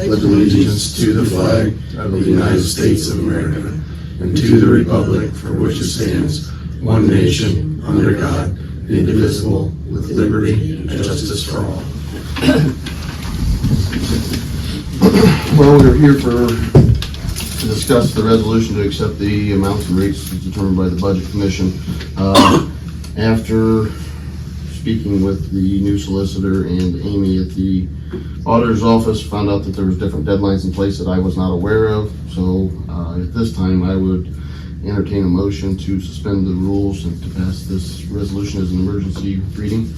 pledge allegiance to the flag of the United States of America and to the republic for which it stands, one nation, under God, indivisible, with liberty and justice for all. Well, we're here to discuss the resolution to accept the amounts and rates determined by the Budget Commission. After speaking with the new solicitor and Amy at the auditor's office, found out that there was different deadlines in place that I was not aware of. So at this time, I would entertain a motion to suspend the rules and to pass this resolution as an emergency reading.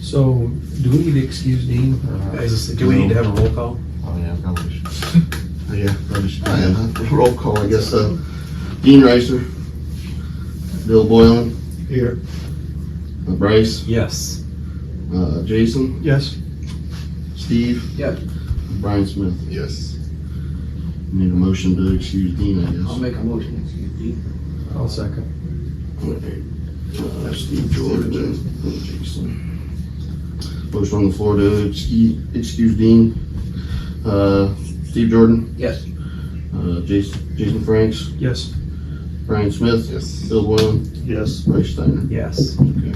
So, do we need to excuse Dean? Do we need to have a roll call? Oh yeah, probably should. Yeah, probably should. Roll call, I guess. Dean Reister, Bill Boylan, Here. Bryce, Yes. Jason, Yes. Steve, Yep. Brian Smith. Yes. Need a motion to excuse Dean, I guess. I'll make a motion, excuse me. I'll second. Steve George and Jason. Motion on the floor to excuse Dean. Steve Jordan, Yes. Jason Franks, Yes. Brian Smith, Yes. Bill Boylan, Yes. Bryce Steiner. Yes. Okay.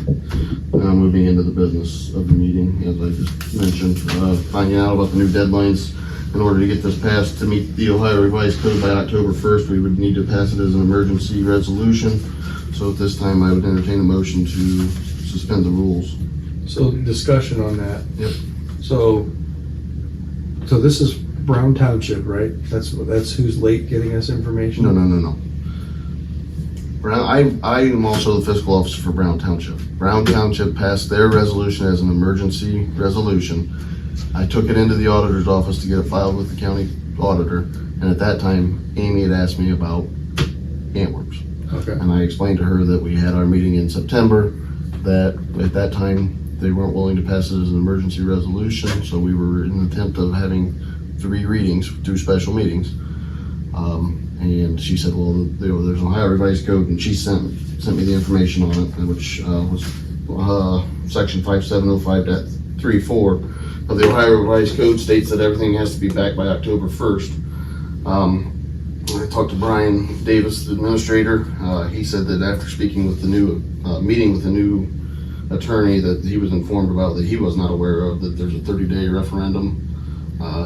Now moving into the business of the meeting, as I just mentioned, finding out about the new deadlines. In order to get this passed to meet the Ohio Revised Code by October 1st, we would need to pass it as an emergency resolution. So at this time, I would entertain a motion to suspend the rules. So, discussion on that. Yep. So this is Brown Township, right? That's who's late getting us information? No. Brown, I am also the fiscal officer for Brown Township. Brown Township passed their resolution as an emergency resolution. I took it into the auditor's office to get it filed with the county auditor, and at that time, Amy had asked me about Antwerp's. Okay. And I explained to her that we had our meeting in September, that at that time, they weren't willing to pass it as an emergency resolution, so we were in an attempt of having 3 readings, 2 special meetings. And she said, well, there's an Ohio Revised Code, and she sent me the information on it, which was section 5705.34 of the Ohio Revised Code states that everything has to be back by October 1st. I talked to Brian Davis, the administrator. He said that after speaking with the new, meeting with the new attorney, that he was informed about, that he was not aware of, that there's a 30-day referendum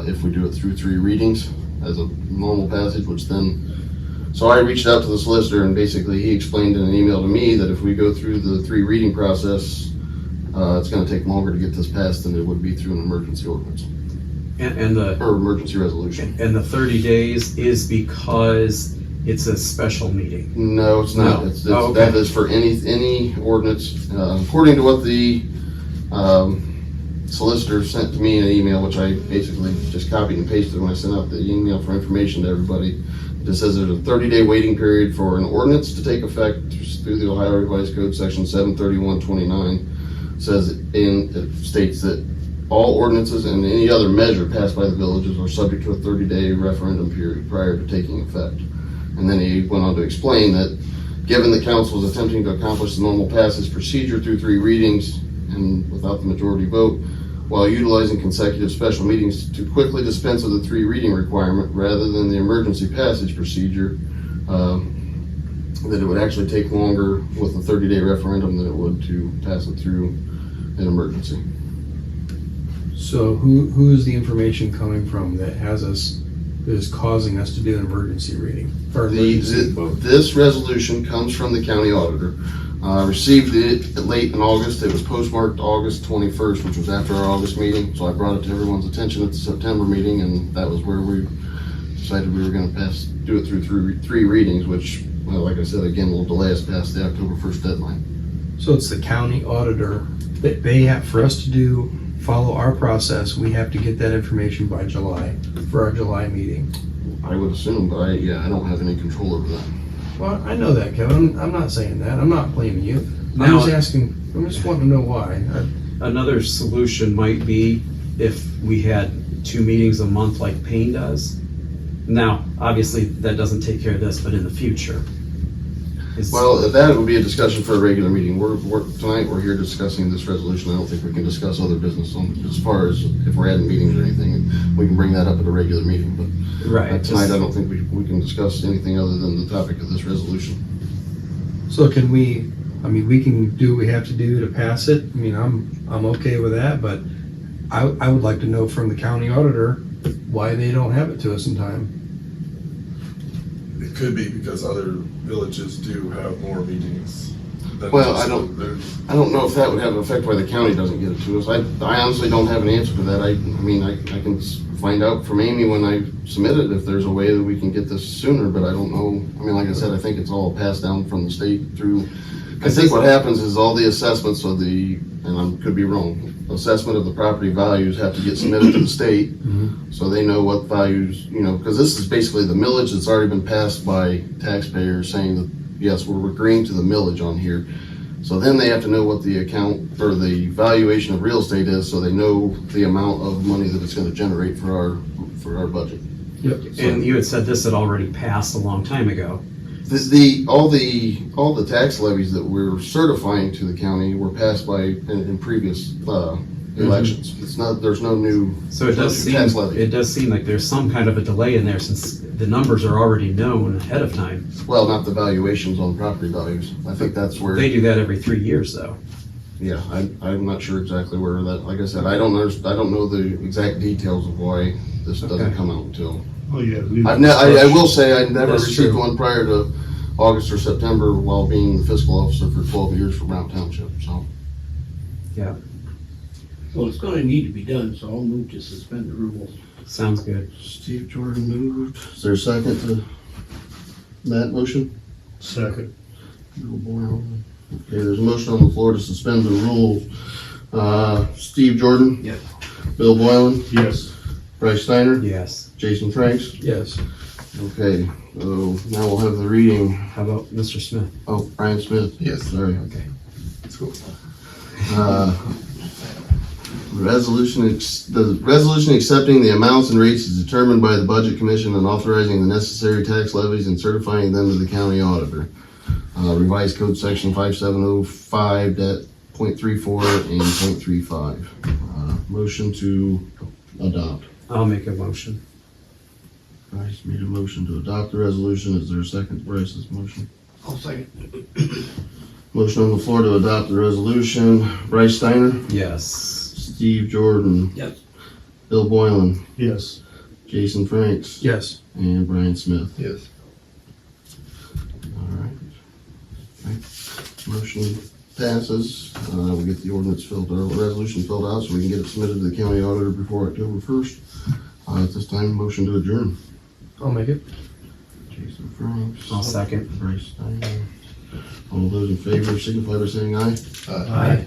if we do it through 3 readings as a normal passage, which then, so I reached out to the solicitor, and basically he explained in an email to me that if we go through the 3 reading process, it's going to take longer to get this passed than it would be through an emergency ordinance. Or emergency resolution. And the 30 days is because it's a special meeting. No, it's not. No. It's, Oh, okay. That is for any ordinance. According to what the solicitor sent to me in an email, which I basically just copied and pasted when I sent out the email for information to everybody. It just says there's a 30-day waiting period for an ordinance to take effect through the Ohio Revised Code, section 731.29. It states that all ordinances and any other measure passed by the villages are subject to a 30-day referendum period prior to taking effect. And then he went on to explain that given the council is attempting to accomplish the normal passage procedure through 3 readings and without the majority vote, while utilizing consecutive special meetings to quickly dispense with the 3 reading requirement rather than the emergency passage procedure, that it would actually take longer with a 30-day referendum than it would to pass it through an emergency. So who is the information coming from that is causing us to do an emergency reading? Or emergency vote? This resolution comes from the county auditor. Received it late in August. It was postmarked August 21st, which was after our August meeting. So I brought it to everyone's attention at the September meeting, and that was where we decided we were going to do it through 3 readings, which, well, like I said, again, will delay us past the October 1st deadline. So it's the county auditor that they have, for us to follow our process, we have to get that information by July for our July meeting. I would assume, but I don't have any control over that. Well, I know that, Kevin. I'm not saying that. I'm not blaming you. I'm Now- just asking. I'm just wanting to know why. Another solution might be if we had 2 meetings a month like Payne does. Now, obviously, that doesn't take care of this, but in the future. Well, that would be a discussion for a regular meeting. Tonight, we're here discussing this resolution. I don't think we can discuss other business as far as if we're adding meetings or anything. We can bring that up at a regular meeting, but Right. tonight, I don't think we can discuss anything other than the topic of this resolution. So can we, I mean, we can do what we have to do to pass it. I mean, I'm okay with that, but I would like to know from the county auditor why they don't have it to us in time. It could be because other villages do have more meetings. than Well, us. I don't know if that would have an effect why the county doesn't get it to us. I honestly don't have an answer to that. I mean, I can find out from Amy when I submit it if there's a way that we can get this sooner, but I don't know. I mean, like I said, I think it's all passed down from the state through. I think what happens is all the assessments of the, and I could be wrong, assessment of the property values have to get submitted to the state, so they know what values, because this is basically the millage that's already been passed by taxpayers saying that, yes, we're agreeing to the millage on here. So then they have to know what the account, or the valuation of real estate is, so they know the amount of money that it's gonna generate for our budget. Yep. And you had said this had already passed a long time ago. All the tax levies that we're certifying to the county were passed in previous elections. It's not, there's no new. So it does tax seem, levy. it does seem like there's some kind of a delay in there since the numbers are already known ahead of time. Well, not the valuations on property values. I think that's where, They do that every 3 years though. yeah, I'm not sure exactly where that, like I said, I don't know the exact details of why this doesn't Okay. come out until. Oh, yeah. I will say I never That's received true. one prior to August or September while being the fiscal officer for 12 years for Brown Township, so. Well, it's gonna need to be done, so I'll move to suspend the rules. Sounds good. Steve Jordan moved. Is there a second to that motion? Second. Bill Boyle. Okay, there's a motion on the floor to suspend the rules. Steve Jordan? Yes. Bill Boylan? Yes. Bryce Steiner? Yes. Jason Franks? Yes. Okay, so now we'll have the reading. How about Mr. Smith? Oh, Brian Smith? Yes. Sorry. Okay. It's cool. The resolution accepting the amounts and rates is determined by the Budget Commission and authorizing the necessary tax levies and certifying them to the county auditor. Revised code section 5705.34 and .35. Motion to adopt. I'll make a motion. Bryce made a motion to adopt the resolution. Is there a second to Bryce's motion? I'll second. Motion on the floor to adopt the resolution. Bryce Steiner? Yes. Steve Jordan? Yes. Bill Boylan? Yes. Jason Franks? Yes. And Brian Smith. Yes. All right. Motion passes. We'll get the ordinance filled, or resolution filled out so we can get it submitted to the county auditor before October 1st. At this time, motion to adjourn. I'll make it. Jason Franks. I'll second. Bryce Steiner. All those in favor signify by saying aye. Aye.